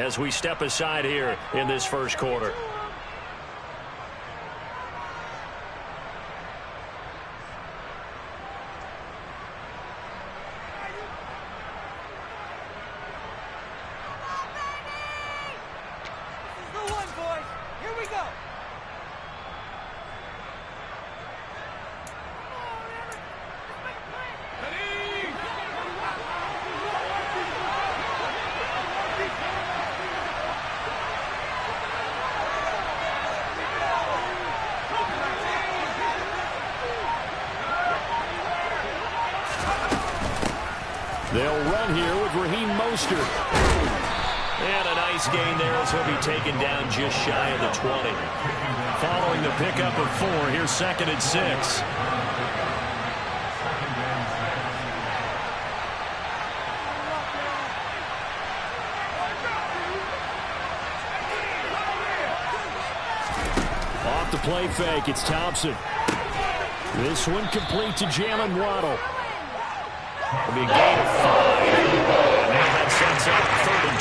as we step aside here in this first quarter. They'll run here with Raheem Mostert. And a nice gain there as he'll be taken down just shy of the 20. Following the pickup of 4, here's 2nd and 6. Off the play fake, it's Thompson. This one complete to Jalen Waddle. It'll be a gain of 5. And that sets up 3rd and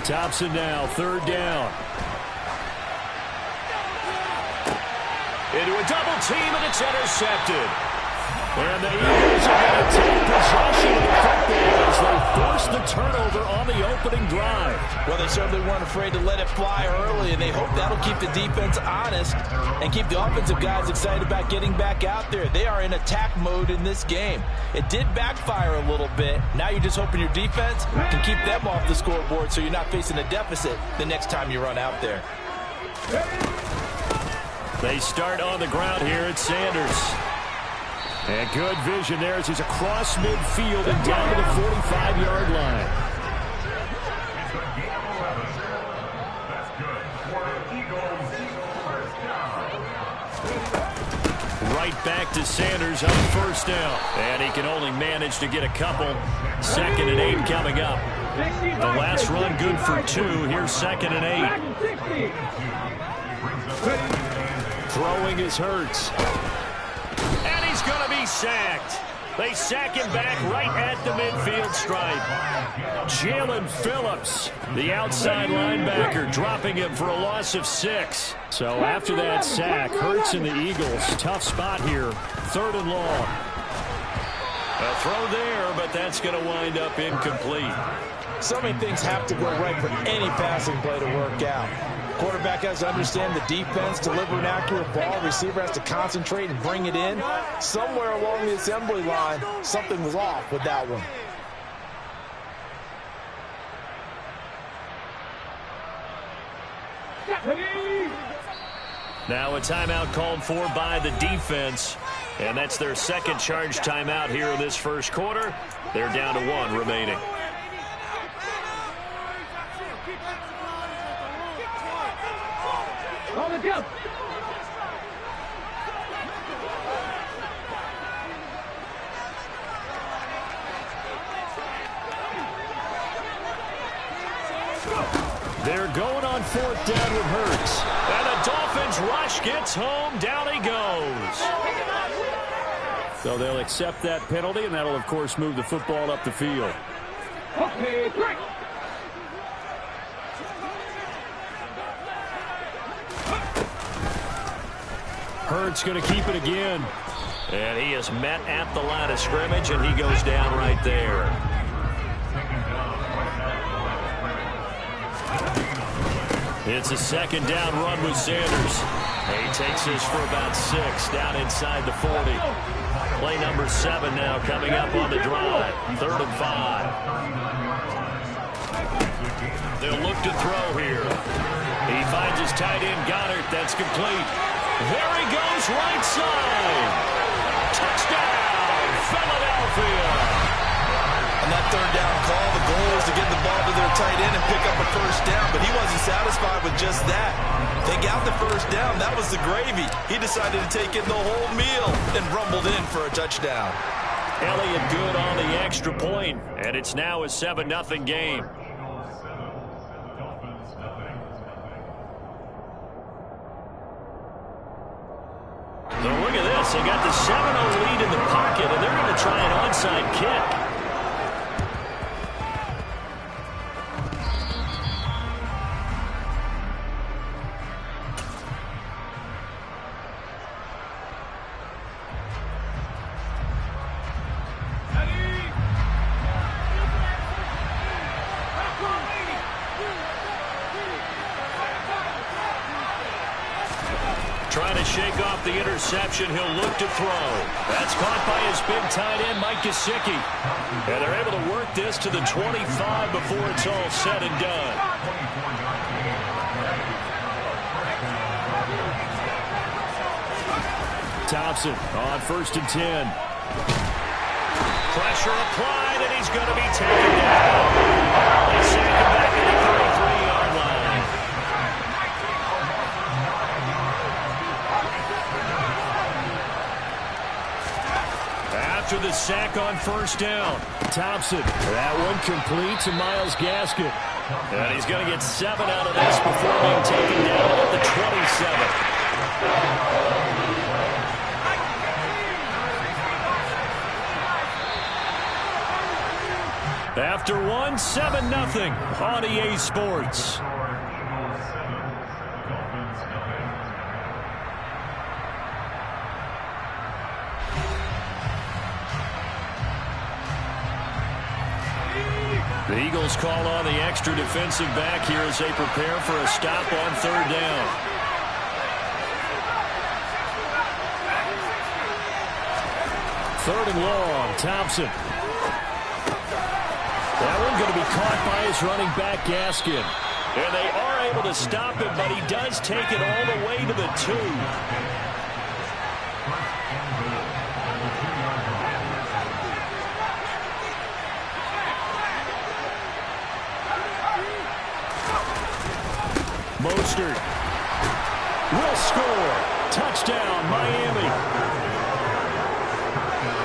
2. Thompson now, 3rd down. Into a double team, and it's intercepted. And the Eagles are going to take possession of the football as they force the turnover on the opening drive. Well, they certainly weren't afraid to let it fly early, and they hope that'll keep the defense honest and keep the offensive guys excited about getting back out there. They are in attack mode in this game. It did backfire a little bit. Now you're just hoping your defense can keep them off the scoreboard so you're not facing a deficit the next time you run out there. They start on the ground here at Sanders. And good vision there as he's across midfield and down to the 45-yard line. Right back to Sanders on 1st down. And he can only manage to get a couple. 2nd and 8 coming up. The last run good for 2. Here's 2nd and 8. Throwing is Hurts. And he's going to be sacked. They sack him back right at the midfield stripe. Jalen Phillips, the outside linebacker, dropping him for a loss of 6. So after that sack, Hurts and the Eagles, tough spot here. 3rd and long. A throw there, but that's going to wind up incomplete. So many things have to go right for any passing play to work out. Quarterback has to understand the defense, deliver an accurate ball. Receiver has to concentrate and bring it in. Somewhere along the assembly line, something was off with that one. Now a timeout called for by the defense. And that's their 2nd charge timeout here in this first quarter. They're down to 1 remaining. They're going on 4th down with Hurts. And the Dolphins rush gets home. Down he goes. So they'll accept that penalty, and that'll, of course, move the football up the field. Okay, great. Hurts going to keep it again. And he is met at the line of scrimmage, and he goes down right there. It's a 2nd down run with Sanders. He takes this for about 6 down inside the 40. Play number 7 now coming up on the drive. 3rd and 5. They'll look to throw here. He finds his tight end, Goddard. That's complete. There he goes, right side. Touchdown, Philadelphia. On that 3rd down call, the goal is to get the ball to their tight end and pick up a 1st down, but he wasn't satisfied with just that. They got the 1st down. That was the gravy. He decided to take in the whole meal and rumbled in for a touchdown. Elliott good on the extra point, and it's now a 7-0 game. So look at this. They got the 7-0 lead in the pocket, and they're going to try an onside kick. Trying to shake off the interception. He'll look to throw. That's caught by his big tight end, Mike Gesicki. And they're able to work this to the 25 before it's all said and done. Thompson on 1st and 10. Pressure applied, and he's going to be taken down. They sack him back at the 33-yard line. After the sack on 1st down, Thompson. That one complete to Myles Gaskin. And he's going to get 7 out of this before being taken down at the 27. After one, 7-0 on EA Sports. The Eagles call on the extra defensive back here as they prepare for a stop on 3rd down. Third and long, Thompson. That one going to be caught by his running back, Gaskin. And they are able to stop him, but he does take it all the way to the 2. Mostert will score. Touchdown, Miami.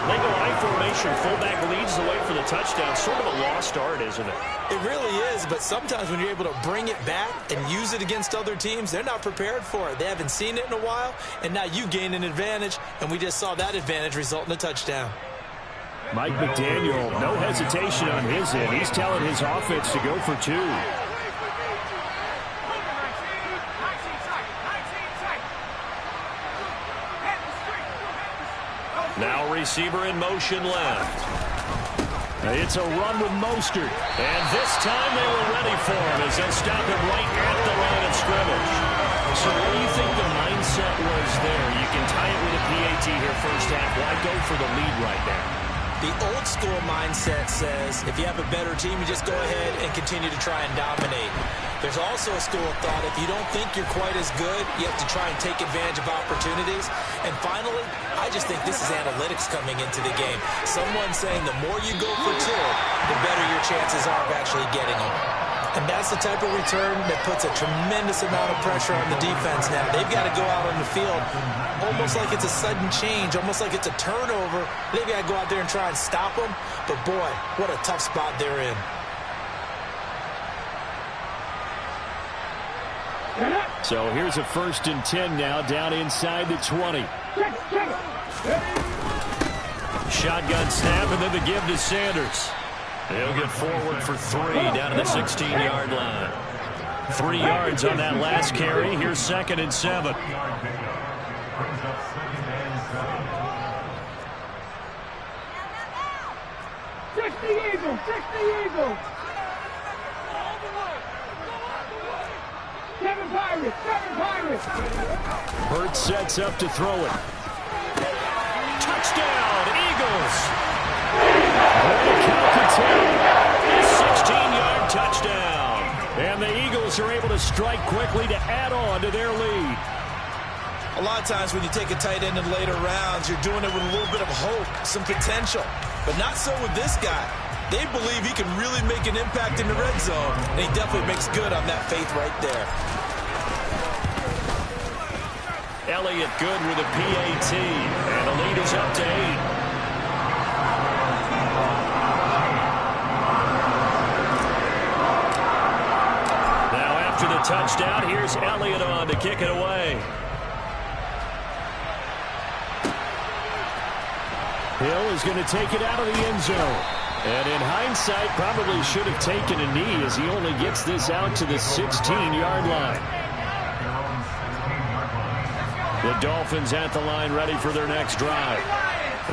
They go I formation. Fullback leads the way for the touchdown. Sort of a lost art, isn't it? It really is, but sometimes when you're able to bring it back and use it against other teams, they're not prepared for it. They haven't seen it in a while, and now you gain an advantage, and we just saw that advantage result in a touchdown. Mike McDaniel, no hesitation on his end. He's telling his offense to go for 2. Now receiver in motion left. It's a run with Mostert. And this time they were ready for him as they'll stop him right at the line of scrimmage. So what do you think the mindset was there? You can tie it with a PAT here first half. Why go for the lead right now? The old school mindset says if you have a better team, you just go ahead and continue to try and dominate. There's also a school of thought, if you don't think you're quite as good, you have to try and take advantage of opportunities. And finally, I just think this is analytics coming into the game. Someone saying the more you go for 2, the better your chances are of actually getting them. And that's the type of return that puts a tremendous amount of pressure on the defense now. They've got to go out on the field almost like it's a sudden change, almost like it's a turnover. They've got to go out there and try and stop them. But, boy, what a tough spot they're in. So here's a 1st and 10 now, down inside the 20. Shotgun snap, and then the give to Sanders. He'll get forward for 3 down to the 16-yard line. 3 yards on that last carry. Here's 2nd and 7. Hurt sets up to throw it. Touchdown, Eagles! Count to 10. 16-yard touchdown. And the Eagles are able to strike quickly to add on to their lead. A lot of times when you take a tight end in later rounds, you're doing it with a little bit of hope, some potential. But not so with this guy. They believe he can really make an impact in the red zone, and he definitely makes good on that faith right there. Elliott good with a PAT, and the lead is up to 8. the touchdown. Here's Elliott on to kick it away. Hill is going to take it out of the end zone. And in hindsight, probably should have taken a knee as he only gets this out to the 16-yard line. The Dolphins at the line ready for their next drive.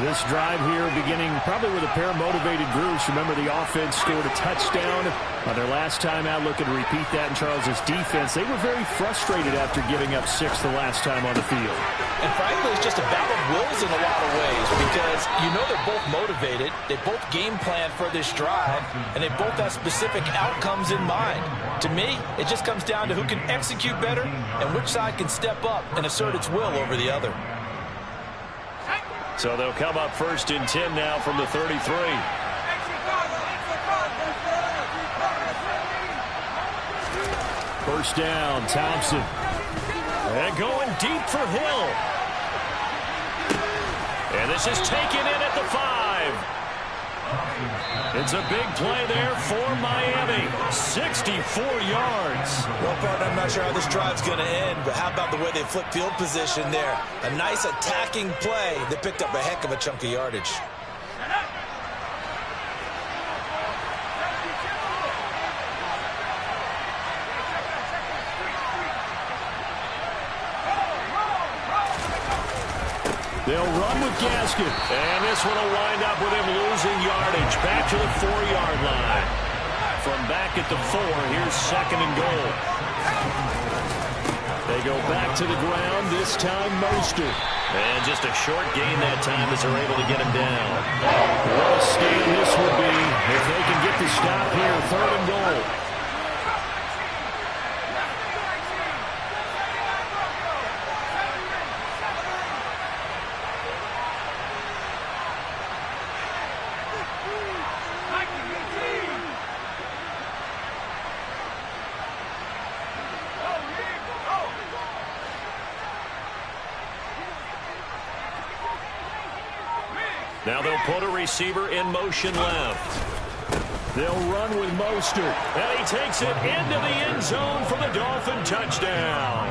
This drive here beginning probably with a pair of motivated groups. Remember, the offense scored a touchdown on their last time out, looking to repeat that in Charles's defense. They were very frustrated after giving up 6 the last time on the field. And frankly, it's just a battle of wills in a lot of ways because you know they're both motivated. They both game plan for this drive, and they both have specific outcomes in mind. To me, it just comes down to who can execute better and which side can step up and assert its will over the other. So they'll come up 1st and 10 now from the 33. First down, Thompson. And going deep for Hill. And this is taken in at the 5. It's a big play there for Miami. 64 yards. Well, partner, I'm not sure how this drive's going to end, but how about the way they flip field position there? A nice attacking play that picked up a heck of a chunk of yardage. They'll run with Gaskin. And this one will wind up with him losing yardage. Back to the 4-yard line. From back at the 4, here's 2nd and goal. They go back to the ground, this time Mostert. And just a short gain that time as they're able to get him down. What a stand this would be if they can get the stop here, 3rd and goal. Now they'll put a receiver in motion left. They'll run with Mostert. And he takes it into the end zone for the Dolphin touchdown.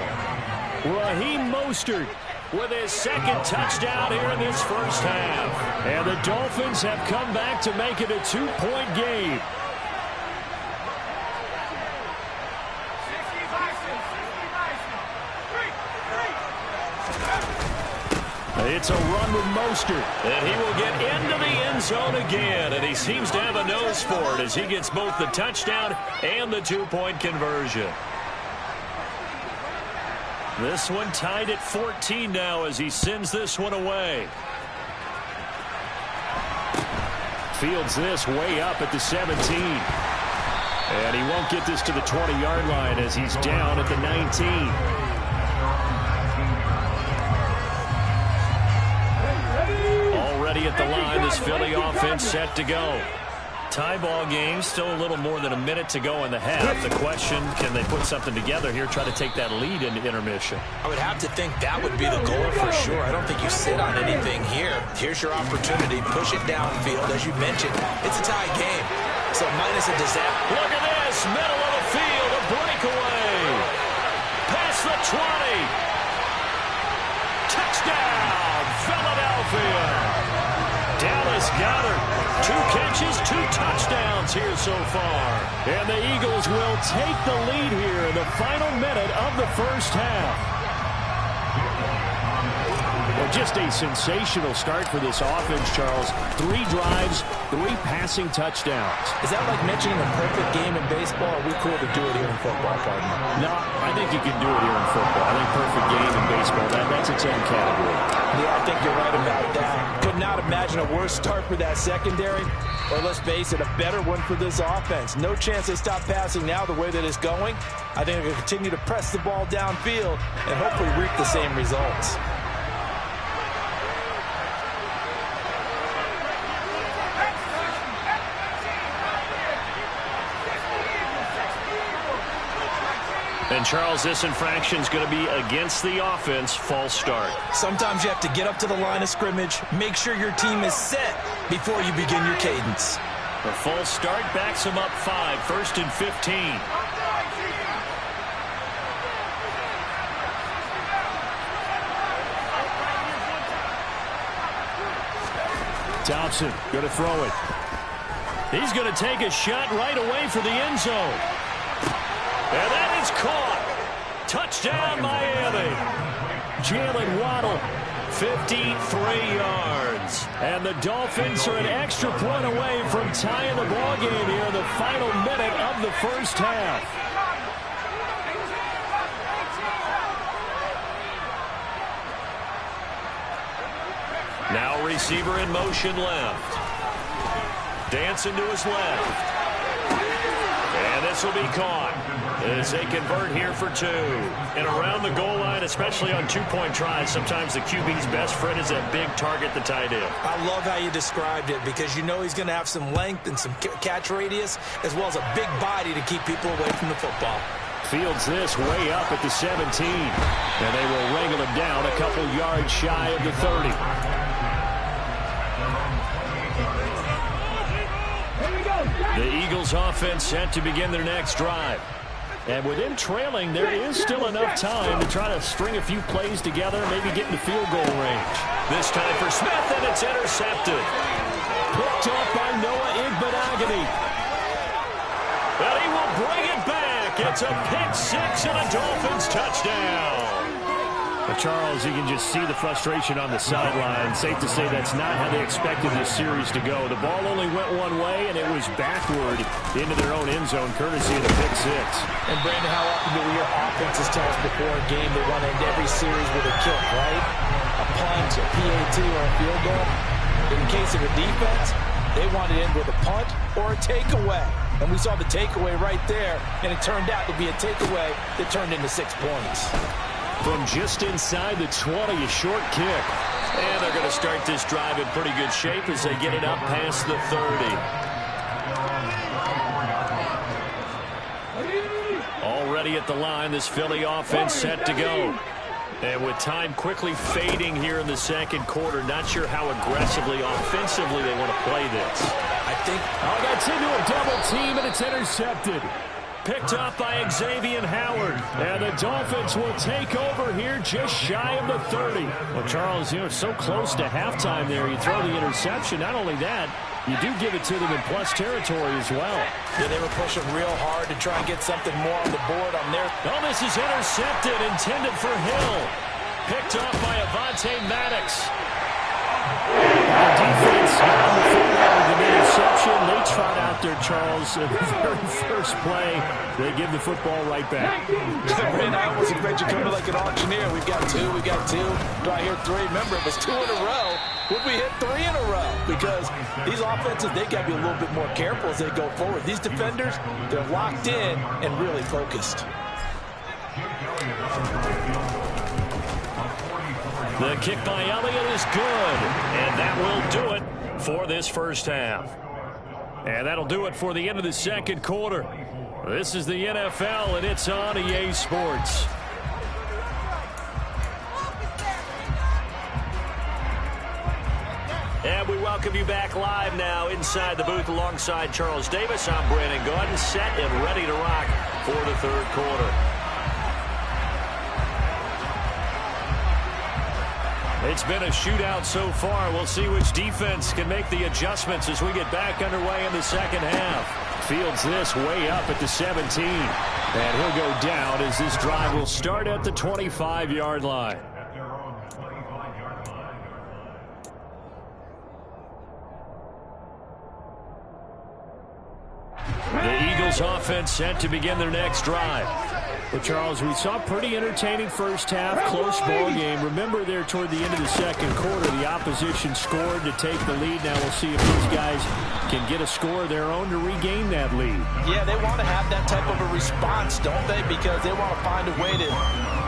Raheem Mostert with his 2nd touchdown here in this first half. And the Dolphins have come back to make it a 2-point game. It's a run with Mostert, and he will get into the end zone again, and he seems to have a nose for it as he gets both the touchdown and the 2-point conversion. This one tied at 14 now as he sends this one away. Fields this way up at the 17. And he won't get this to the 20-yard line as he's down at the 19. At the line, this Philly offense set to go. Tie ball game, still a little more than a minute to go in the half. The question, can they put something together here, try to take that lead into intermission? I would have to think that would be the goal for sure. I don't think you sit on anything here. Here's your opportunity. Push it downfield. As you mentioned, it's a tie game. So minus a disaster. Look at this, middle of the field, a breakaway. Past the 20. Touchdown, Philadelphia. Dallas Goedert, 2 catches, 2 touchdowns here so far. And the Eagles will take the lead here in the final minute of the first half. Well, just a sensational start for this offense, Charles. 3 drives, 3 passing touchdowns. Is that like mentioning a perfect game in baseball? Or are we cool to do it here in football, partner? No, I think you can do it here in football. I think perfect game in baseball, that's its own category. Yeah, I think you're right about that. Could not imagine a worse start for that secondary, or let's face it, a better one for this offense. No chance they stop passing now the way that it's going. I think they're going to continue to press the ball downfield and hopefully reap the same results. And, Charles, this infraction is going to be against the offense, false start. Sometimes you have to get up to the line of scrimmage, make sure your team is set before you begin your cadence. The false start backs him up 5, 1st and 15. Thompson going to throw it. He's going to take a shot right away for the end zone. And that is caught. Touchdown, Miami. Jalen Waddle, 53 yards. And the Dolphins are an extra point away from tying the ballgame here in the final minute of the first half. Now receiver in motion left. Dancing to his left. And this will be caught as they convert here for 2. And around the goal line, especially on two-point tries, sometimes the QB's best friend is that big target, the tight end. I love how you described it because you know he's going to have some length and some catch radius as well as a big body to keep people away from the football. Fields this way up at the 17. And they will wrangle him down a couple yards shy of the 30. The Eagles offense set to begin their next drive. And with him trailing, there is still enough time to try to string a few plays together, maybe get into field goal range. This time for Smith, and it's intercepted. Picked up by Noah Igbenogany. But he will bring it back. It's a pick 6 and a Dolphins touchdown. But Charles, you can just see the frustration on the sideline. Safe to say that's not how they expected this series to go. The ball only went one way, and it was backward into their own end zone, courtesy of the pick 6. And, Brandon, how often do we hear offenses tell us before a game they want to end every series with a kick, right? A punt, a PAT, or a field goal. In the case of the defense, they want to end with a punt or a takeaway. And we saw the takeaway right there, and it turned out to be a takeaway that turned into 6 points. From just inside the 20, a short kick. And they're going to start this drive in pretty good shape as they get it up past the 30. Already at the line, this Philly offense set to go. And with time quickly fading here in the second quarter, not sure how aggressively, offensively they want to play this. I think that's into a double team, and it's intercepted. Picked up by Xavier Howard. And the Dolphins will take over here just shy of the 30. Well, Charles, you know, so close to halftime there. You throw the interception. Not only that, you do give it to them in plus territory as well. Yeah, they were pushing real hard to try and get something more on the board on their... Oh, this is intercepted, intended for Hill. Picked up by Avonte Maddox. The defense on the football with an interception. They trot out there, Charles, in the very first play. They give the football right back. Man, I almost expect you coming like an auctioneer. We've got 2, we got 2. Do I hear 3? Remember, it was 2 in a row. Would we hit 3 in a row? Because these offenses, they got to be a little bit more careful as they go forward. These defenders, they're locked in and really focused. The kick by Elliott is good, and that will do it for this first half. And that'll do it for the end of the second quarter. This is the NFL, and it's on EA Sports. And we welcome you back live now inside the booth alongside Charles Davis. I'm Brandon Gaudin, set and ready to rock for the third quarter. It's been a shootout so far. We'll see which defense can make the adjustments as we get back underway in the second half. Fields this way up at the 17. And he'll go down as this drive will start at the 25-yard line. The Eagles offense set to begin their next drive. Well, Charles, we saw a pretty entertaining first half, close ball game. Remember there toward the end of the second quarter, the opposition scored to take the lead. Now we'll see if these guys can get a score of their own to regain that lead. Yeah, they want to have that type of a response, don't they? Because they want to find a way to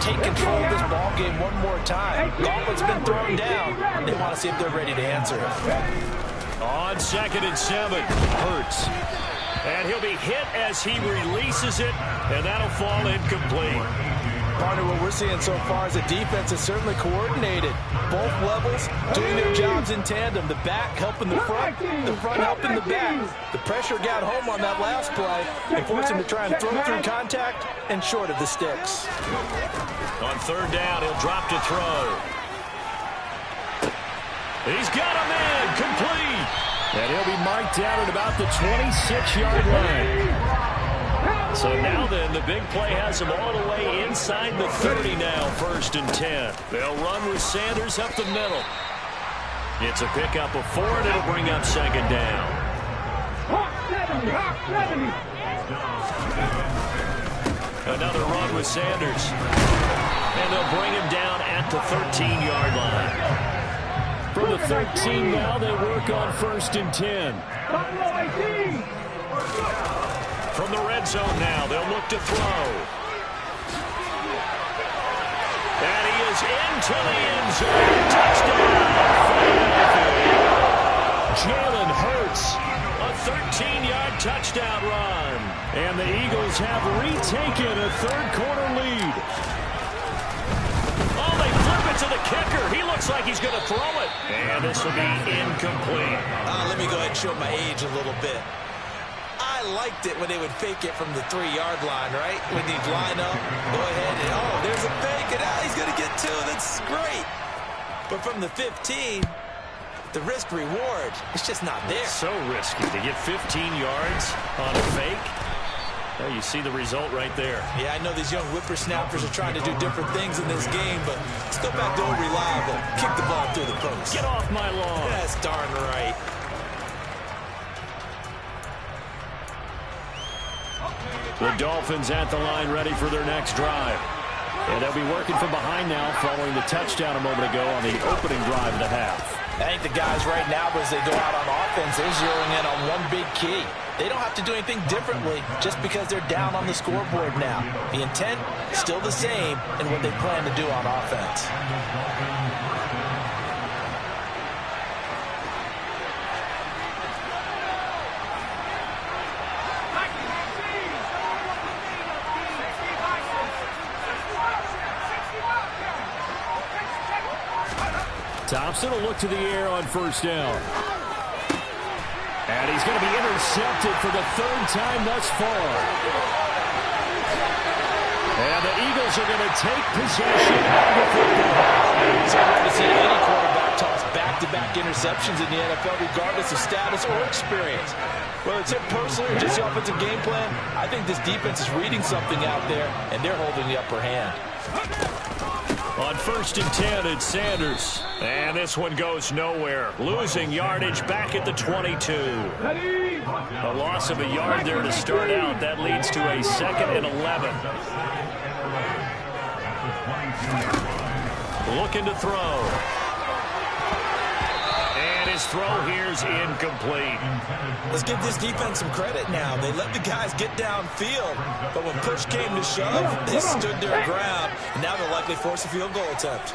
take control of this ball game one more time. Gauntlet's been thrown down. They want to see if they're ready to answer it. On 2nd and 7, Hurts. And he'll be hit as he releases it, and that'll fall incomplete. Partner, what we're seeing so far is the defense is certainly coordinated. Both levels doing their jobs in tandem. The back helping the front helping the back. The pressure got home on that last play and forced him to try and throw through contact and short of the sticks. On 3rd down, he'll drop to throw. He's got him in. Complete. And he'll be marked down at about the 26-yard line. So now then, the big play has him all the way inside the 30 now, 1st and 10. They'll run with Sanders up the middle. It's a pickup of 4, and it'll bring up 2nd down. Another run with Sanders. And they'll bring him down at the 13-yard line. From the 13 now, they work on 1st and 10. From the red zone now, they'll look to throw. And he is into the end zone. Touchdown, Philadelphia. Jalen Hurts, a 13-yard touchdown run. And the Eagles have retaken a third-quarter lead. Oh, they flip it to the kicker. He looks like he's going to throw it. And this will be incomplete. Let me go ahead and show my age a little bit. I liked it when they would fake it from the 3-yard line, right? When they'd line up, go ahead and, oh, there's a fake, and he's going to get 2. That's great. But from the 15, the risk-reward, it's just not there. So risky to get 15 yards on a fake. Well, you see the result right there. Yeah, I know these young whippersnappers are trying to do different things in this game, but let's go back to old reliable. Kick the ball through the post. Get off my lawn. That's darn right. The Dolphins at the line ready for their next drive. And they'll be working from behind now following the touchdown a moment ago on the opening drive of the half. I think the guys right now, as they go out on offense, they're zeroing in on one big key. They don't have to do anything differently just because they're down on the scoreboard now. The intent, still the same in what they plan to do on offense. Thompson will look to the air on 1st down. And he's going to be intercepted for the 3rd time thus far. And the Eagles are going to take possession of the football. It's hard to see any quarterback toss back-to-back interceptions in the NFL, regardless of status or experience. Whether it's him personally or just the offensive game plan, I think this defense is reading something out there, and they're holding the upper hand. On 1st and 10, it's Sanders. And this one goes nowhere. Losing yardage back at the 22. A loss of a yard there to start out. That leads to a 2nd and 11. Looking to throw. And his throw here's incomplete. Let's give this defense some credit now. They let the guys get downfield, but when push came to shove, they stood their ground, and now they'll likely force a field goal attempt.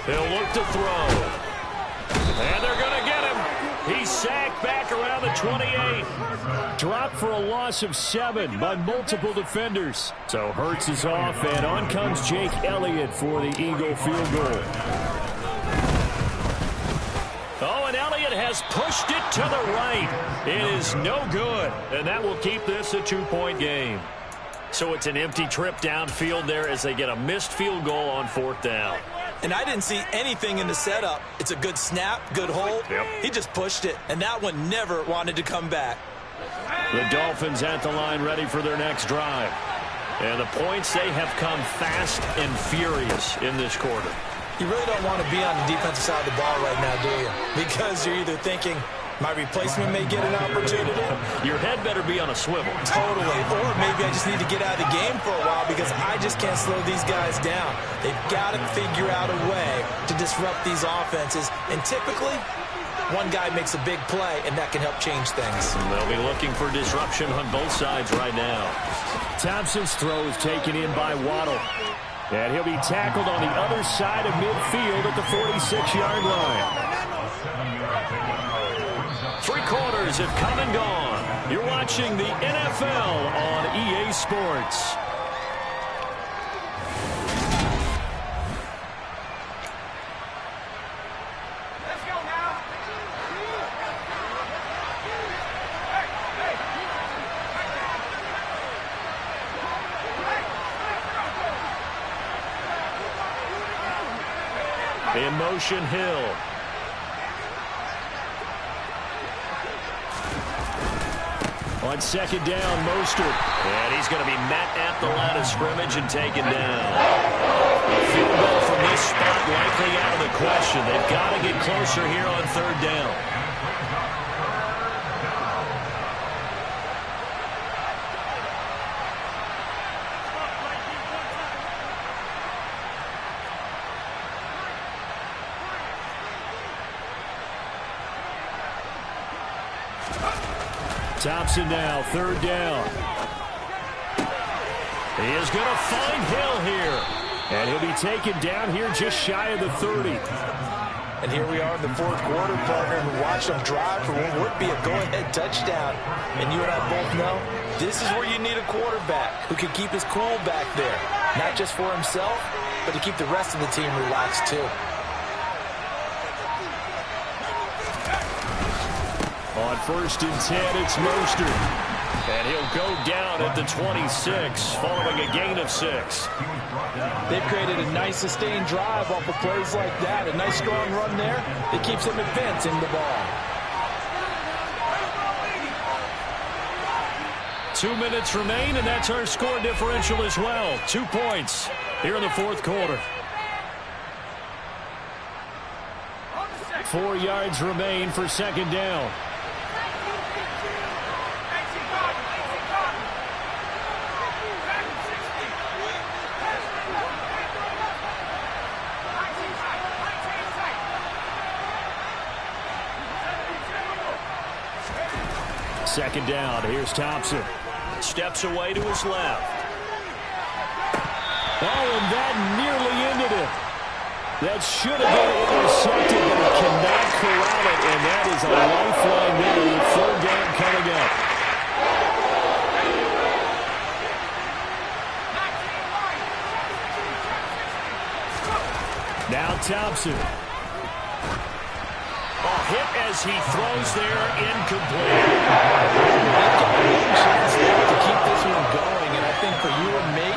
They'll look to throw. And they're going to get him. He's sacked back around the 28. Dropped for a loss of 7 by multiple defenders. So Hurts is off, and on comes Jake Elliott for the Eagle field goal. Oh, and Elliott has pushed it to the right. It is no good, and that will keep this a 2-point game. So it's an empty trip downfield there as they get a missed field goal on 4th down. And I didn't see anything in the setup. It's a good snap, good hold. Yep. He just pushed it, and that one never wanted to come back. The Dolphins at the line ready for their next drive. And the points, they have come fast and furious in this quarter. You really don't want to be on the defensive side of the ball right now, do you? Because you're either thinking, my replacement may get an opportunity. Your head better be on a swivel. Totally. Or maybe I just need to get out of the game for a while because I just can't slow these guys down. They've got to figure out a way to disrupt these offenses. And typically, one guy makes a big play, and that can help change things. And they'll be looking for disruption on both sides right now. Thompson's throw is taken in by Waddle. And he'll be tackled on the other side of midfield at the 46-yard line. 3 quarters have come and gone. You're watching the NFL on EA Sports. In motion, Hill. On second down, Mostert. And he's going to be met at the line of scrimmage and taken down. A field goal from this spot likely out of the question. They've got to get closer here on third down. Thompson now, third down. He is going to find Hill here. And he'll be taken down here just shy of the 30. And here we are in the fourth quarter, partner, who watched them drive for what would be a go-ahead touchdown. And you and I both know this is where you need a quarterback who can keep his cool back there. Not just for himself, but to keep the rest of the team relaxed too. On first and 10, it's Mostert. And he'll go down at the 26, following a gain of 6. They've created a nice sustained drive off of plays like that. A nice strong run there. It keeps them advancing the ball. 2 minutes remain, and that's our score differential as well. 2 points here in the fourth quarter. 4 yards remain for second down. Second down. Here's Thompson. Steps away to his left. Oh, and that nearly ended it. That should have been intercepted, but he cannot corral it, and that is a lifeline there with third down coming up. Now Thompson. Hit as he throws there, incomplete. Chance there to keep this one going, and I think for you and me,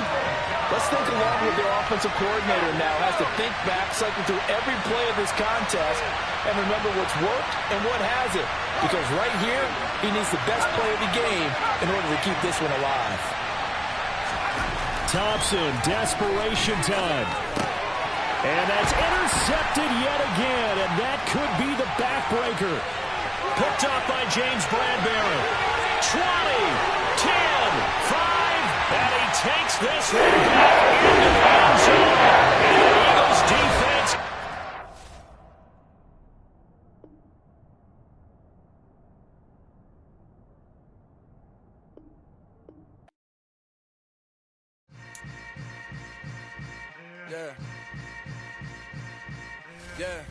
let's think along with their offensive coordinator now. Has to think back, cycle through every play of this contest, and remember what's worked and what hasn't. Because right here, he needs the best play of the game in order to keep this one alive. Thompson, desperation time. And that's intercepted yet again, and that could be the backbreaker. Picked off by James Bradbury. 20, 10, 5, and he takes this one back into the end zone. And the Eagles defense. Yeah. Yeah.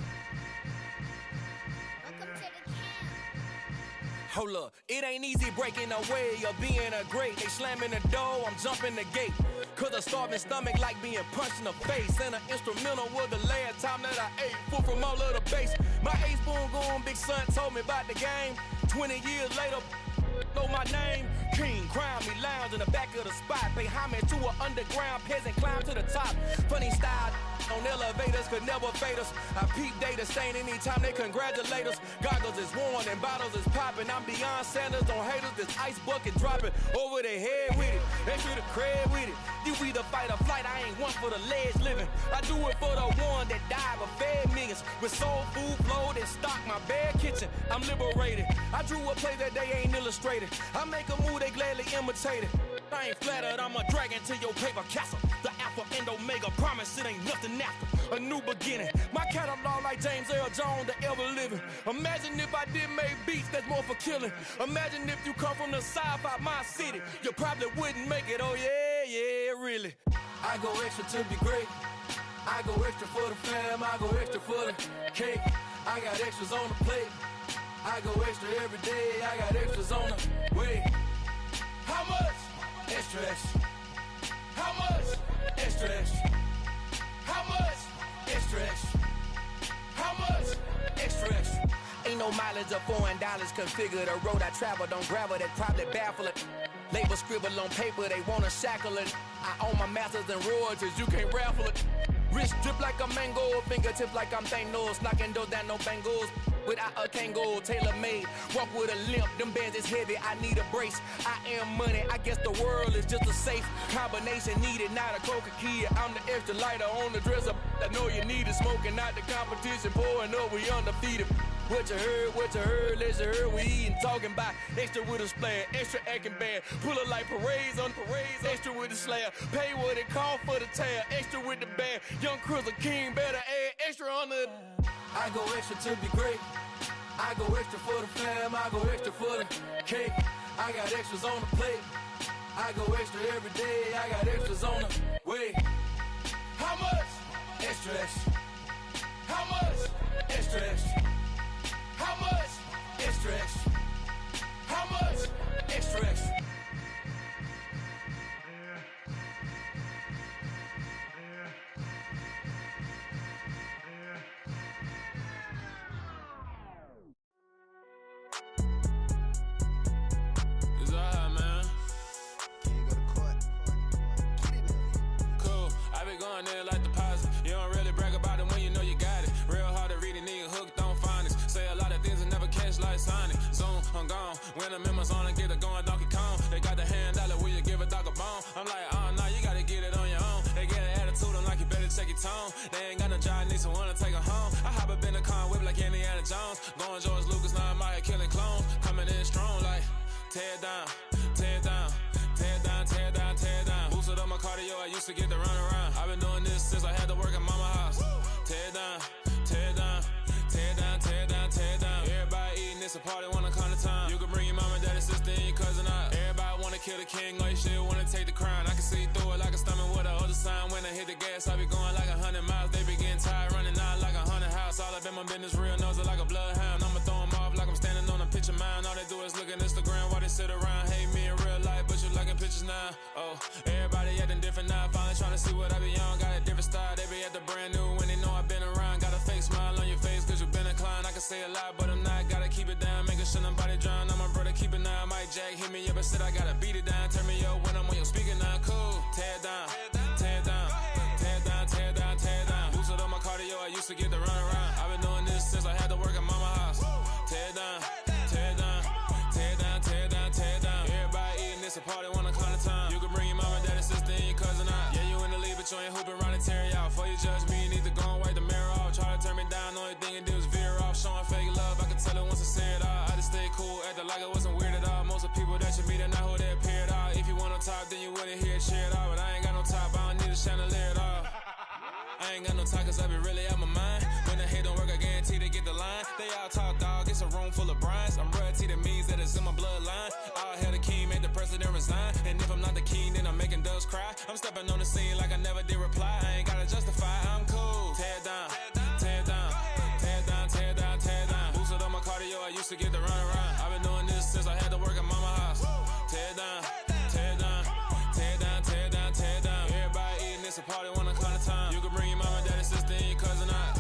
Hold up, it ain't easy breaking away or being a great. They slamming the door, I'm jumping the gate. Cause a starving stomach like being punched in the face. And an instrumental was the last time that I ate. Full from all of the bass. My ace spoon going, big son told me about the game. 20 years later, know my name. King, crown me, lounge in the back of the spot. Pay homage to an underground peasant, climb to the top. Funny style on elevators could never fade us. I peep data stain anytime they congratulate us. Goggles is worn and bottles is popping. I'm beyond Sanders on haters. This ice bucket dropping over their head with it. Extra the cred with it. You either fight or flight. I ain't one for the ledge living. I do it for the one that died but fed millions. With soul food flowed and stocked my bare kitchen. I'm liberated. I drew a play that they ain't illustrated. I make a move they gladly imitate it. I ain't flattered, I'm a dragon to your paper castle. The Alpha and Omega, promise it ain't nothing after. A new beginning. My catalog like James Earl Jones, the ever living. Imagine if I did make beats that's more for killing. Imagine if you come from the south out my city. You probably wouldn't make it, oh yeah, yeah, really. I go extra to be great. I go extra for the fam, I go extra for the cake. I got extras on the plate. I go extra every day, I got extras on the way. How much? Extra, extra. How much? Extra, extra. How much? Extra, extra. How much? Extra, extra. Ain't no mileage of $4 configure the road I travel. Don't gravel that probably baffle it. Label scribble on paper, they wanna shackle it. I own my masters and royalties, you can't raffle it. Wrist drip like a mango, fingertips like I'm Thanos, knocking those down no bangles. Without a Kango, tailor-made, walk with a limp, them bands is heavy, I need a brace. I am money, I guess the world is just a safe combination needed, not a coca key. I'm the extra lighter on the dresser, I know you need it, smoking out the competition, pouring up, we undefeated. What you heard, let's hear we eatin', talking about extra with a splash, extra acting bad, pull it like parades on parades, extra with the slayer, pay what it cost for the tail, extra with the bag, young Cruiser King, better add extra on the. I go extra to be great. I go extra for the fam. I go extra for the cake. I got extras on the plate. I go extra every day. I got extras on the way. How much? Extra, extra. How much? Extra, extra. How much? Extra, extra. How much? Extra, extra. Like deposit. You don't really brag about it when you know you got it. Real hard to read a nigga hooked on finance. Say a lot of things and never catch like Sonic. Zoom, I'm gone. When the members on and get it going Donkey Kong. They got the hand dollar, will you give a dog a bone? I'm like, oh no, you gotta get it on your own. They get an attitude, I'm like, you better check your tone. They ain't got no job, need someone to take her home. I hop up in the car and whip like Indiana Jones. Going George Lucas, now I'm out here killing clones. Coming in strong like, tear down, tear down. Tear down, tear down, tear down. Boosted up my cardio, I used to get to run around. I've been doing this since I had to work at mama house. Tear down, tear down, tear down, tear down, tear down. Everybody eating, it's a party, wanna come to time. You can bring your mama, daddy, sister, and your cousin out. Everybody wanna kill the king, or you shit wanna take the crown. I can see through it like a stomach with a other sign. When I hit the gas, I be going like 100 miles. They be getting tired, running out like 100 house. All up in my business, real nose it like a bloodhound. I'ma throw 'em off like I'm standing on a picture mound. All they do is look at Instagram while they sit around. Hate me in real life, but you liking pictures now. Oh, everybody acting different now. Finally trying to see what I be on. Got a different style, they be at the brand new when they know I've been around. Got a fake smile on your face cause you been inclined. I can say a lot, but I'm not. Gotta keep it down, making sure nobody drown. I'm my brother, keep it now. Mike Jack hit me up and said I gotta beat it down. Turn me up when I'm on your speaker now. Cool, tear down, tear down, tear down, tear down, tear down. Boosted up my cardio, I used to get to run around. I've been doing this since I had to work at mama house. Tear down, tear down, tear down, tear down, tear down. Everybody eating, it's a party, wanna come to time. You can bring your mama, daddy, sister, and your cousin out. Yeah, you in the league, but you ain't hooping around and tear out. Before you judge me, you need to go and wipe the mirror off. Try to turn me down, only thing you did was veer off. Showing fake love, I could tell it once I say it all. I just stay cool, acting like I wasn't weird at all. Most of the people that you meet are not who they appear at all. If you want on top, then you wouldn't hear it cheer at all. But I ain't got no top, I don't need a chandelier at all. I ain't got no talk cause I be really out my mind. When the hit don't work, I guarantee they get the line. They all talk dog, it's a room full of brines. I'm royalty, that means that it's in my bloodline. All hell the king, made the president resign. And if I'm not the king, then I'm making doves cry. I'm stepping on the scene like I never did reply. I ain't gotta justify, I'm cool. Tear down, tear down, tear down, tear down, tear down. Boosted up my cardio, I used to get to run around. I've been doing this since I had to work at mama house. Tear down, tear down, tear down, tear down, tear down. Everybody eating, it's a party, wanna come to time. You can bring your mama, daddy, sister, and your cousin out.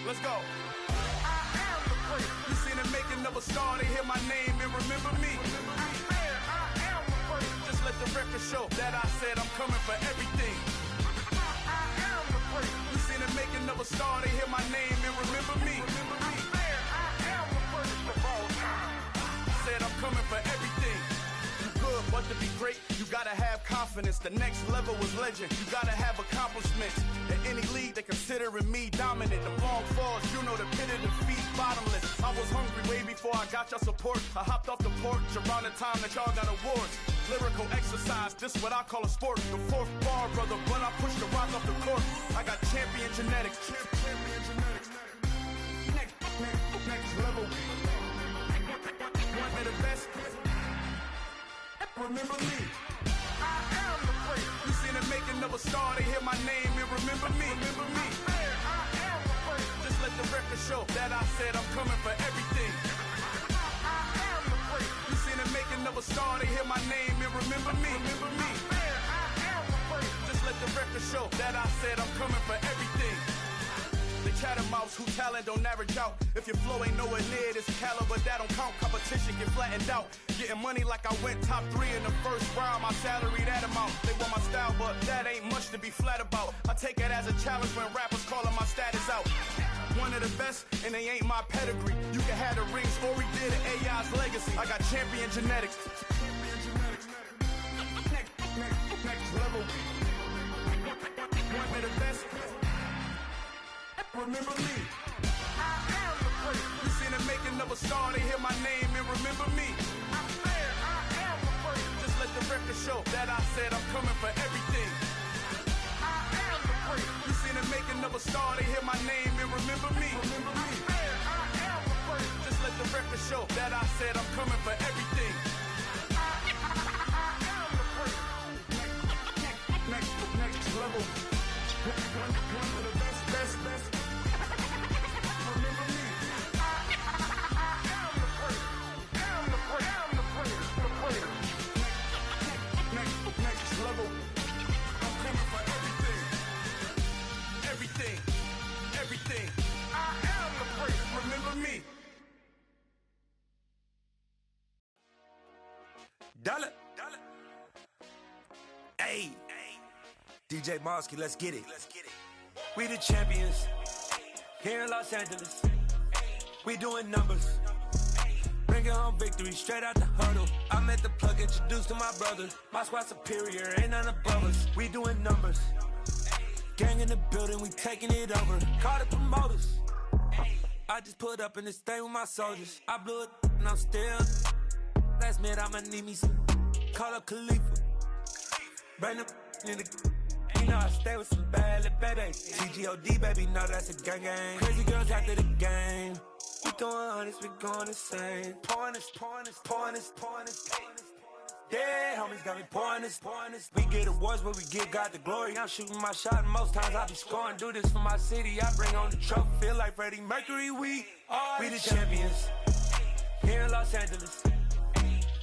Let's go. I am the great. You seen the making of a star, they hear my name and remember me. I record show that I said I'm coming for everything. I am the first. You seen the making of a star, they hear my name and remember me. I am the first of all time. Said I'm coming for everything. You good, but to be great, you gotta have confidence. The next level was legend. You gotta have accomplishments. In any league, they considering me dominant. The long falls, you know the pit of defeat, bottomless. I was hungry way before I got your support. I hopped off the porch around the time that y'all got awards. Lyrical exercise, this what I call a sport. The fourth bar, brother, when I push the rock off the court. I got champion genetics. Champion genetics. Next level. One of the best. Remember me. I am the first. You seen the making of a star, they hear my name and remember me. I am the first. Just let the record show that I said I'm coming for everything. I am the first. You seen the making of a star, they hear my name and remember me. I am the first. Just let the record show that I said I'm coming for everything. The chattermouths who talent don't average out. If your flow ain't nowhere near this caliber, that don't count. Competition get flattened out. Getting money like I went top 3 in the first round. My salary that amount. They want my style, but that ain't much to be flat about. I take it as a challenge when rappers calling my status out. One of the best, and they ain't my pedigree. You can have the rings, or we did it, AI's legacy. I got champion genetics. Next level. One of the best. Remember me. I am the first. You seen the making of a star, they hear my name and remember me. I am the first. Just let the record show that I said I'm coming for everything. I am the first. You seen the making of a star, they hear my name and remember me. I am the first. Just let the record show that I said I'm coming for everything. I am the first. Next level. One of the best. Next level. I'm coming for everything. Everything. I am the first. Remember me. Dollar. Hey. DJ Mosky, let's get it. We the champions. Here in Los Angeles. We doing numbers. Bringing home victory straight out the huddle. I met the plug, introduced to my brother. My squad superior, ain't none above us. We doing numbers. Gang in the building, we taking it over. Call the promoters. I just put up in this thing with my soldiers. I blew it and I'm still. Last minute I'ma need me some. Call up Khalifa. Bring the in the. You know I stay with some bad little baby. TGOD baby, know that's a gang. Crazy girls after the game. We doing honest, we going insane. Pouring this. Yeah, homies got me pouring this. We get awards, but we give God the glory. I'm shooting my shot, and most times I be scoring. Do this for my city, I bring on the trophy. Feel like Freddie Mercury, we the champions. Here in Los Angeles,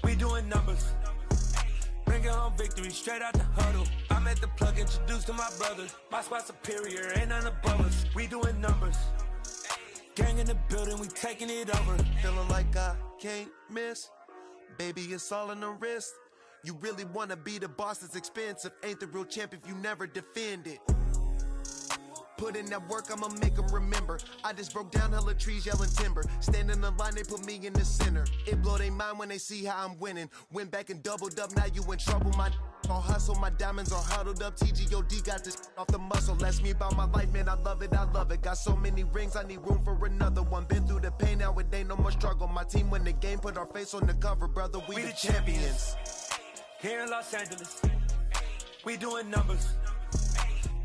we doing numbers. Bringing home victory straight out the huddle. I met the plug, introduced to my brother. My squad superior, ain't none above us. We doing numbers. Gang in the building, we taking it over. Feeling like I can't miss. Baby, it's all in the wrist. You really wanna be the boss, it's expensive. Ain't the real champ if you never defend it. Put in that work, I'ma make them remember. I just broke down hella trees, yelling timber. Standing in the line, they put me in the center. It blow their mind when they see how I'm winning. Went back and doubled up, now you in trouble. My all hustle, my diamonds are huddled up. TGOD got this off the muscle. Ask me about my life, man, I love it. Got so many rings, I need room for another one. Been through the pain, now it ain't no more struggle. My team win the game, put our face on the cover, brother. We the champions. Here in Los Angeles, we doing numbers.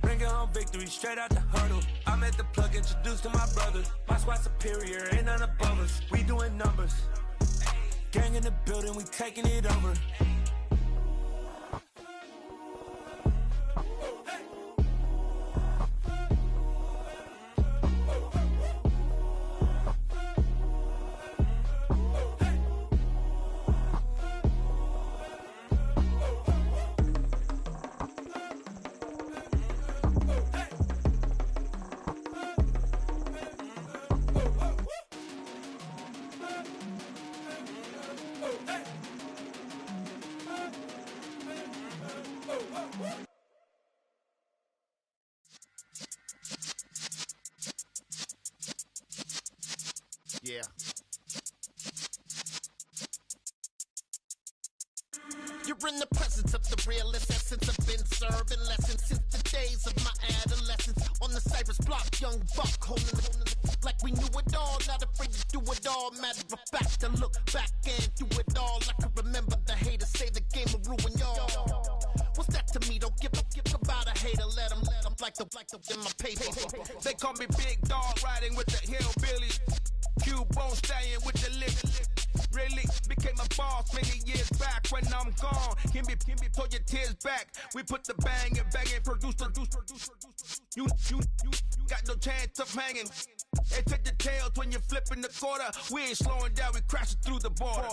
Bringing home victory straight out the huddle. I met the plug, introduced to my brother. My squad superior, ain't none above us. We doing numbers. Gang in the building, we taking it over. Yeah. You're in the presence of the realest essence. I've been serving lessons since the days of my adolescence. On the Cypress block, young buck holding the like we knew it all. Not afraid to do it all. Matter of fact, to look back and do it all. I can remember the haters say the game will ruin y'all. What's that to me? Don't give about a hater. Let them like the in my paper. They call me Big Dog, riding with the hillbillies. Q-Bone stallion with the lip. Really became a boss many years back. When I'm gone, can be pull your tears back. We put the bang and produce. You got no chance of hanging. And take the tails when you're flipping the quarter. We ain't slowing down, we crashing through the border.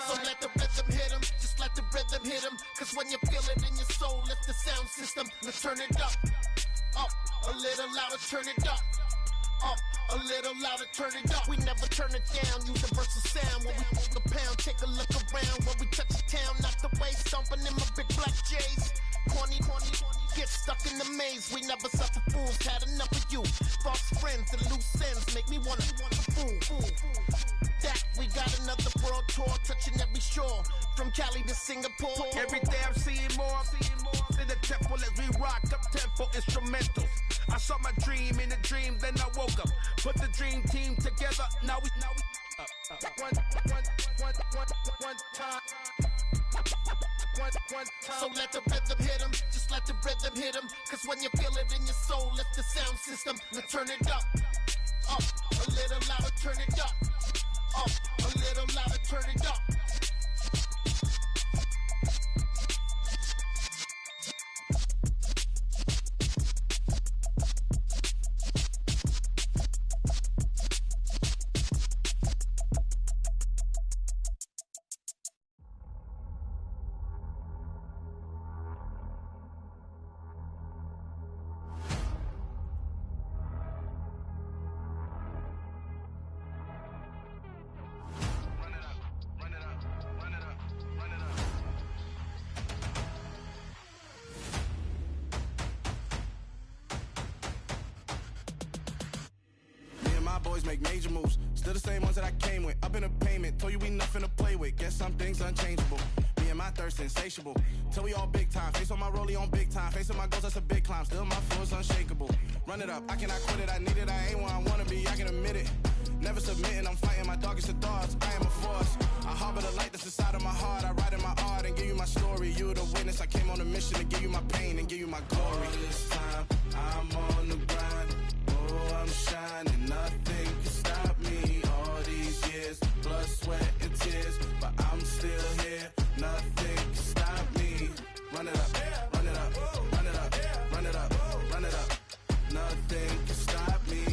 So let the rhythm hit him, just let the rhythm hit him. Cause when you feel it in your soul, lift the sound system. Let's turn it up, a little louder, turn it up, a little louder, turn it up. We never turn it down, universal sound. When we hold the pound, take a look around. When we touch the town, knock the way, stomping in my big black J's. Corny, get stuck in the maze. We never suffer fools, had enough of you. False friends and loose ends make me wanna fool. That we got another world tour, touching every shore, from Cali to Singapore. Every day I'm seeing more in the temple as we rock up tempo instrumentals. I saw my dream in a dream, then I woke up. Put the dream team together, now we one time. So let the rhythm hit him, just let the rhythm hit him. Cause when you feel it in your soul, lift the sound system. Now turn it up, a little louder, turn it up, a little louder, turn it up. Boys make major moves, still the same ones that I came with. Up in a payment, told you we nothing to play with. Guess some things unchangeable. Me and my thirst insatiable. Till we all big time. Face on my rollie on big time. Facing my goals, that's a big climb. Still my flow is unshakable. Run it up, I cannot quit it. I need it, I ain't where I wanna be. I can admit it. Never submitting, I'm fighting my darkest of thoughts. I am a force. I harbor the light that's inside of my heart. I write in my art and give you my story. You the witness. I came on a mission to give you my pain and give you my glory. All this time, I'm on the grind. Oh, I'm shining. Nothing can stop me. All these years, blood, sweat, and tears, but I'm still here. Nothing can stop me. Run it up, run it up, run it up, run it up, run it up. Nothing can stop me.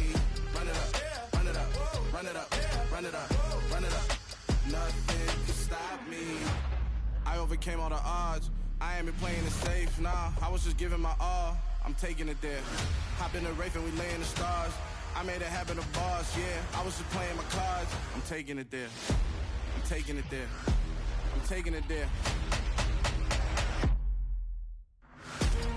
Run it up, run it up, run it up, run it up, run it up. Nothing can stop me. I overcame all the odds. I ain't been playing it safe, nah. I was just giving my all. I'm taking it there. Hop in the Wraith and we lay in the stars. I made it happen to boss, yeah. I was just playing my cards. I'm taking it there. I'm taking it there. I'm taking it there.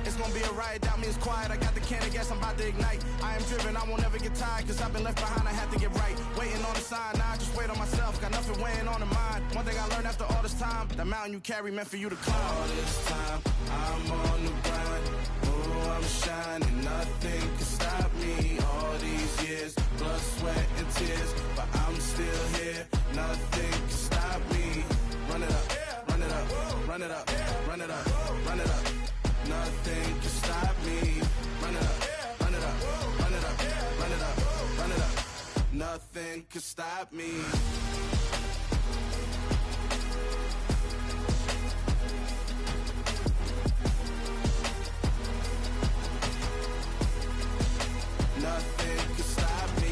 It's gonna be a riot, doubt me it's quiet. I got the can of gas, I'm about to ignite. I am driven, I won't ever get tired. Cause I've been left behind, I have to get right. Waiting on the sign, now I just wait on myself. Got nothing weighing on the mind. One thing I learned after all this time, the mountain you carry meant for you to climb. All this time, I'm on the grind. Oh, I'm shining, nothing can stop me. All these years, blood, sweat, and tears, but I'm still here. Nothing can stop me. Run it up, run it up, run it up, run it up, run it up. Nothing can stop me. Run it up, run it up, run it up, run it up, run it up. Nothing can stop me. Nothing can stop me.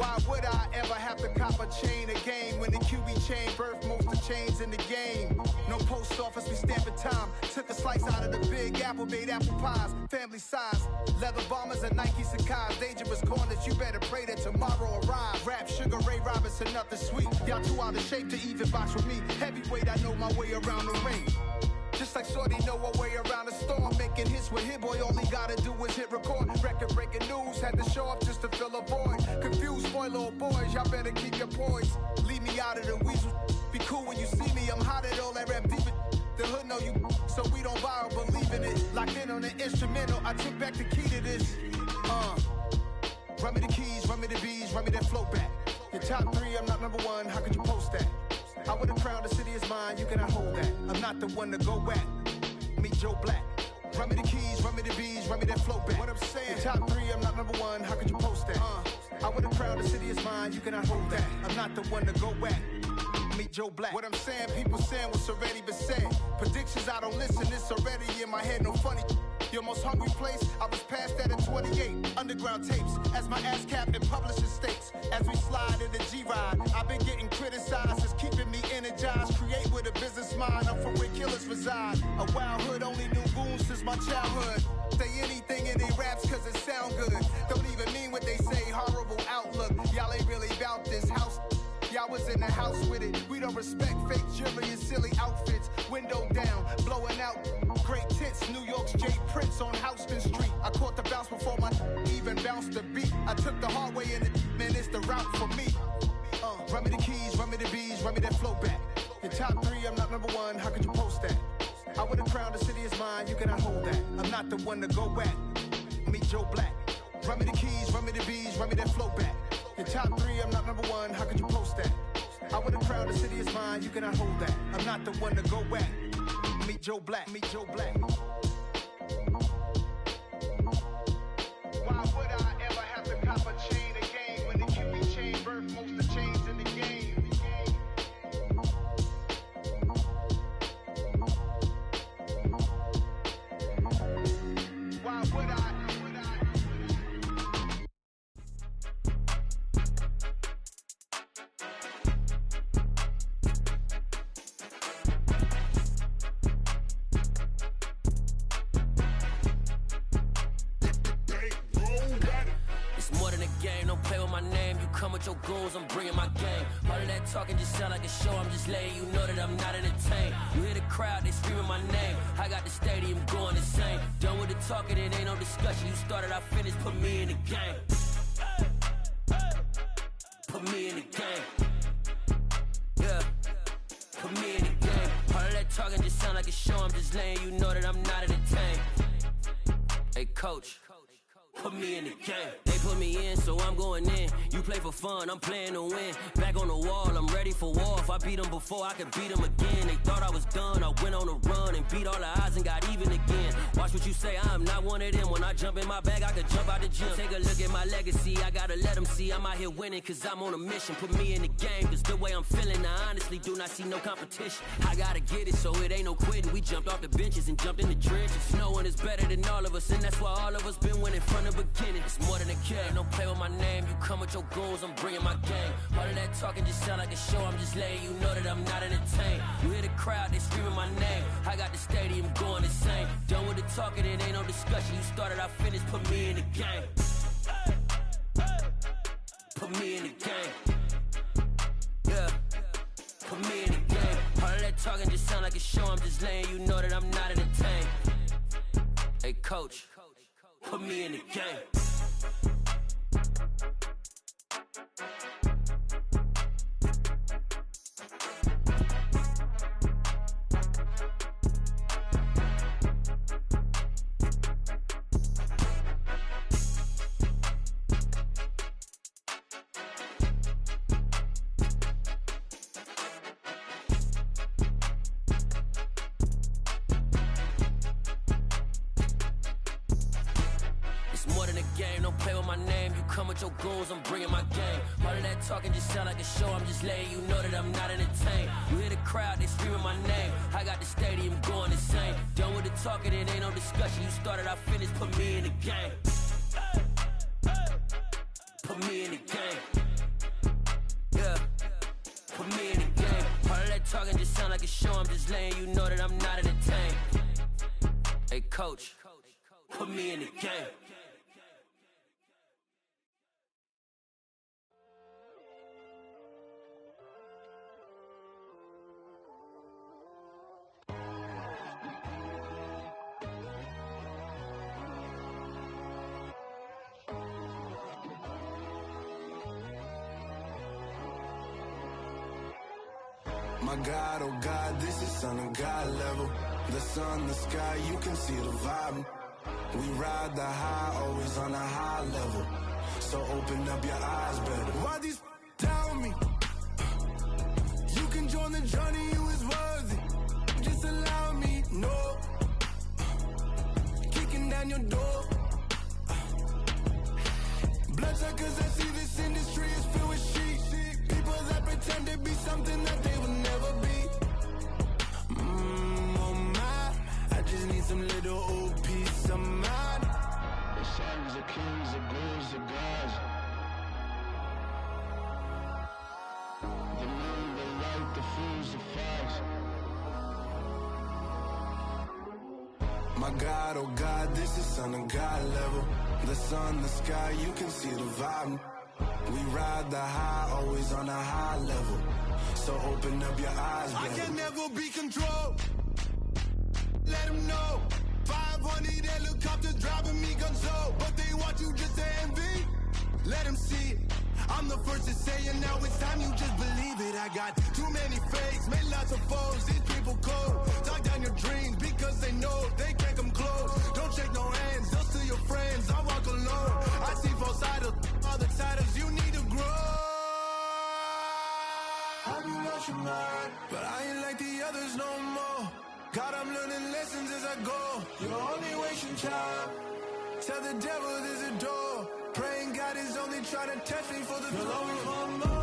Why would I ever have to cop a chain again when the QB chain birthed most of chains in the game? No post office, we stamping time. Took a slice out of the Big Apple, made apple pies, family size. Leather bombers and Nike Sacai's. Dangerous corners, you better pray that tomorrow arrives. Rap, Sugar Ray Robinson, nothing sweet. Y'all too out of shape to even box with me. Heavyweight, I know my way around the ring. Just like Shorty know her way around the storm. Making hits with Hit Boy, all he gotta do is hit record. Record breaking news, had to show up just to fill a void. Confused boy, little boys, y'all better keep your poise. Leave me out of the weasel. Be cool when you see me, I'm hot at all that rap deep. The hood know you, so we don't borrow, believe in it. Locked in on the instrumental, I took back the key to this. Run me the keys, run me the bees, run me that flow back. Your top 3, I'm not number 1, how could you post that? I would've crowned the city is mine, you cannot hold that. I'm not the one to go back. Meet Joe Black. Run me the keys, run me the bees, run me that flow back. What I'm saying, your top 3, I'm not number 1, how could you post that? I would've crowned the city is mine, you cannot hold that. I'm not the one to go back. Meet Joe Black. What I'm saying, people saying what's already been said. Predictions, I don't listen, it's already in my head, no funny. Your most hungry place, I was past that at 28. Underground tapes, as my ass cap in publishing states. As we slide in the G-Ride, I've been getting criticized, it's keeping me energized. Create with a business mind, I'm from where killers reside. A wild hood, only knew goons since my childhood. Say anything in they raps cause it sound good. Don't even mean what they say, horrible outlook. Y'all ain't really about this house. Y'all was in the house with it. We don't respect fake jewelry and silly outfits. Window down, blowing out great tits. New York's J. Prince on Houston Street. I caught the bounce before my even bounced the beat. I took the hard way in it, man, it's the route for me. Run me the keys, run me the bees, run me that flow back. Your top 3, I'm not number 1, how could you post that? I would've crowned the city is mine, you cannot hold that. I'm not the one to go back. Meet Joe Black. Run me the keys, run me the bees, run me that flow back. Your top 3, I'm not number 1, how could you post that? I would've crowned the city is mine, you cannot hold that. I'm not the one to go back. Meet Joe Black, meet Joe Black. Why would I ever have to cop a chain again when the QB chain birthed most of chains in the game? Why would I? Come with your goons, I'm bringing my game. All of that talking just sound like a show, I'm just letting you know that I'm not entertained. You hear the crowd, they screaming my name. I got the stadium going insane. Done with the talking, it ain't no discussion. You started, I finished, put me in the game. Put me in the game. Yeah, put me in the game. All of that talking just sound like a show, I'm just letting you know that I'm not entertained. Hey coach, put me in the game. They put me in, so I'm going in. You play for fun, I'm playing to win. Back on the wall, I'm ready for war. If I beat them before, I could beat them again. They thought I was done, I went on a run and beat all the odds and got even again. Watch what you say, I'm not one of them. When I jump in my bag, I could jump out the gym. Take a look at my legacy, I gotta let them see I'm out here winning, cause I'm on a mission. Put me in the game, cause the way I'm feeling, I honestly do not see no competition. I gotta get it, so it ain't no quitting. We jumped off the benches and jumped in the trenches. No one is better than all of us, and that's why all of us been winning from the beginning. It's more than a kid, don't play with my name. You come with your goons, I'm bringing my game. All of that talking just sound like a show, I'm just letting you know that I'm not entertained. You hear the crowd, they screaming my name. I got the stadium going insane. Done with the talking, it ain't no discussion. You started, I finished, put me in the game. Put me in the game. Yeah, put me in the game. All of that talking just sound like a show, I'm just letting you know that I'm not entertained. Hey coach, put me in the game. Your goons, I'm bringing my game. All of that talking just sound like a show, I'm just letting you know that I'm not entertained. You hear the crowd, they screaming my name. I got the stadium going insane. Done with the talking, it ain't no discussion. You started, I finished, put me in the game. Put me in the game. talking just sound like a show. I'm just letting you know that I'm not entertained. Hey, coach, put me in the game. My God, oh God, this is Son of God level. The sun, the sky, you can see the vibe. We ride the high, always on a high level. So open up your eyes better. Why these down me? You can join the journey, you is worthy. Just allow me, no. Kicking down your door. Bloodshot cause I see this industry is filled with sheep. People that pretend to be something that they will never be. Oh my, I just need some little old peace of mind. The sons of kings, the bulls, the gods. The moon, the light, the fools, the facts. My God, oh God, this is Son of God level. The sun, the sky, you can see the vibe. We ride the high, always on a high level. So open up your eyes, baby. I can never be controlled. Let them know. 500 helicopters driving me gonzo. But they want you just to envy. Let them see it. I'm the first to say it, now it's time you just believe it. I got too many fakes, made lots of foes. These people cold. Talk down your dreams because they know they can't come close. Don't shake no hands, just to your friends. I walk alone. I see both sides of other titles. You need to grow. Have you lost your mind? But I ain't like the others no more. God, I'm learning lessons as I go. You're only wasting time. Tell the devil there's a door. Praying God is only trying to test me for the glory. You'll always want more.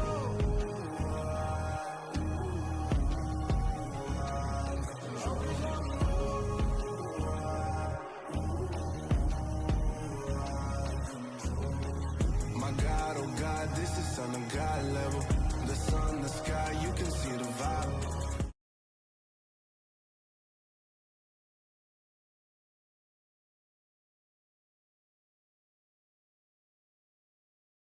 My God, oh God, this is Son of God level. The sun, the sky, you can see the vibe.